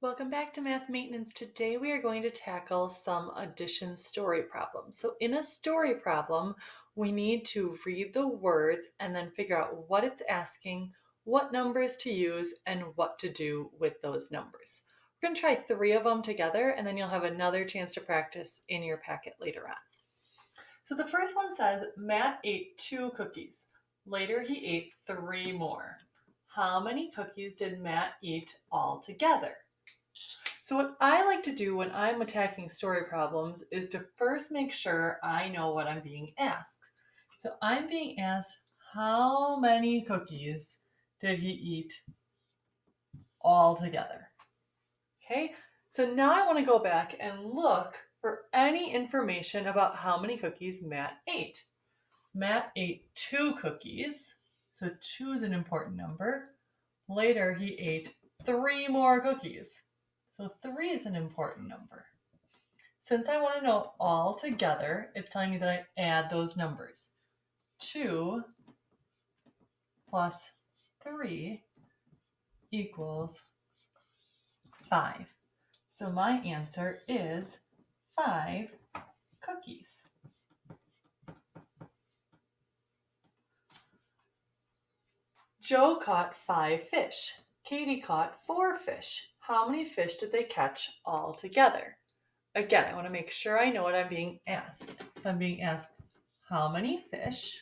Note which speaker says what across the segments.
Speaker 1: Welcome back to Math Maintenance. Today we are going to tackle some addition story problems. So in a story problem, we need to read the words and then figure out what it's asking, what numbers to use, and what to do with those numbers. We're going to try 3 of them together, and then you'll have another chance to practice in your packet later on. So the first one says, Matt ate 2 cookies. Later he ate 3 more. How many cookies did Matt eat altogether? So what I like to do when I'm attacking story problems is to first make sure I know what I'm being asked. So I'm being asked, how many cookies did he eat all together? Okay, so now I want to go back and look for any information about how many cookies Matt ate. Matt ate 2 cookies, so 2 is an important number. Later he ate 3 more cookies. So 3 is an important number. Since I want to know all together, it's telling me that I add those numbers. 2 plus 3 equals 5. So my answer is 5 cookies. Joe caught 5 fish. Katie caught 4 fish. How many fish did they catch all together? Again, I want to make sure I know what I'm being asked. So I'm being asked, how many fish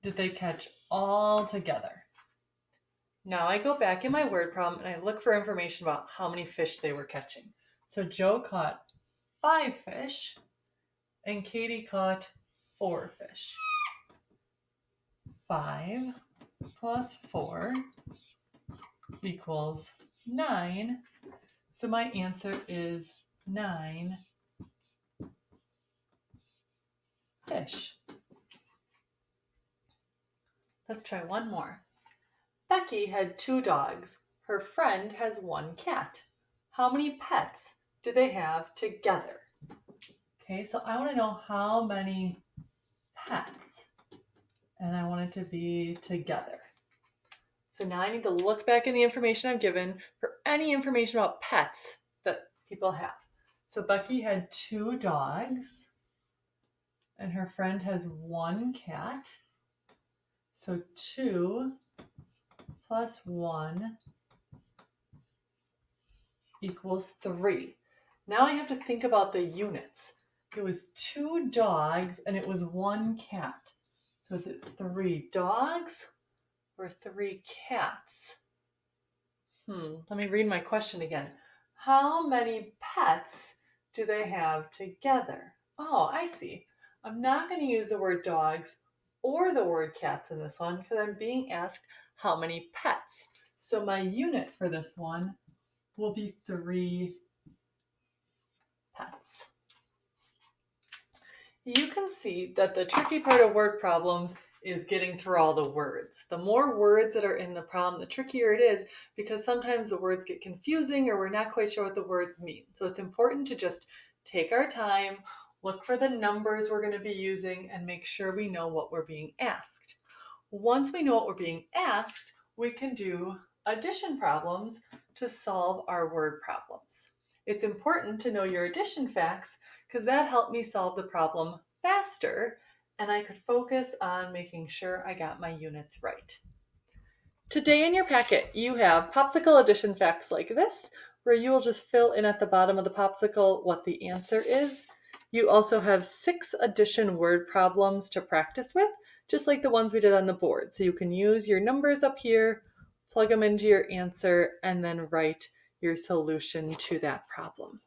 Speaker 1: did they catch all together? Now I go back in my word problem and I look for information about how many fish they were catching. So Joe caught 5 fish and Katie caught 4 fish. 5 plus 4 equals 9. So my answer is 9 fish. Let's try one more. Becky had 2 dogs. Her friend has 1 cat. How many pets do they have together? Okay, so I want to know how many pets, and I want it to be together. So now I need to look back in the information I've given for any information about pets that people have. So Becky had 2 dogs, and her friend has 1 cat. So 2 plus 1 equals 3. Now I have to think about the units. It was 2 dogs and it was 1 cat. So is it 3 dogs or 3 cats? Let me read my question again. How many pets do they have together? Oh, I see. I'm not going to use the word dogs or the word cats in this one because I'm being asked how many pets. So my unit for this one will be 3 pets. You can see that the tricky part of word problems is getting through all the words. The more words that are in the problem, the trickier it is because sometimes the words get confusing or we're not quite sure what the words mean. So it's important to just take our time, look for the numbers we're going to be using, and make sure we know what we're being asked. Once we know what we're being asked, we can do addition problems to solve our word problems. It's important to know your addition facts because that helped me solve the problem faster and I could focus on making sure I got my units right. Today in your packet, you have popsicle addition facts like this, where you will just fill in at the bottom of the popsicle what the answer is. You also have 6 addition word problems to practice with, just like the ones we did on the board. So you can use your numbers up here, plug them into your answer, and then write your solution to that problem.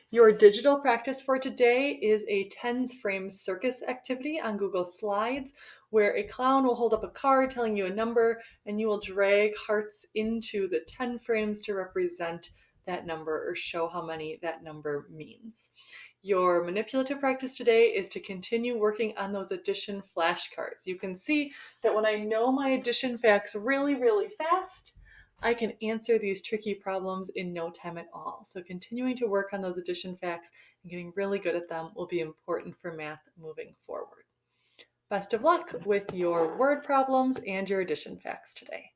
Speaker 1: Your digital practice for today is a tens frame circus activity on Google Slides where a clown will hold up a card telling you a number and you will drag hearts into the 10 frames to represent that number or show how many that number means. Your manipulative practice today is to continue working on those addition flashcards. You can see that when I know my addition facts really, really fast, I can answer these tricky problems in no time at all. So continuing to work on those addition facts and getting really good at them will be important for math moving forward. Best of luck with your word problems and your addition facts today.